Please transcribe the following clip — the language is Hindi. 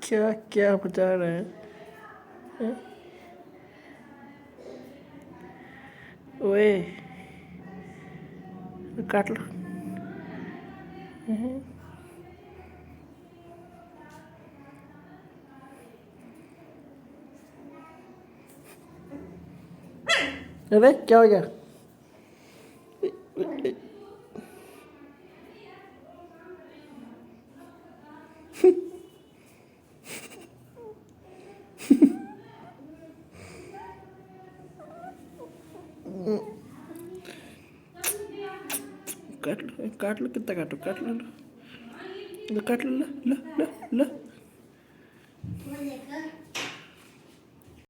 क्या क्या बता रहे हैं? हैं? ओए, काट लो। अरे क्या हो गया? काट लो, काट लो, कितना काटो, काट लो, लो काट लो, लो लो लो लो।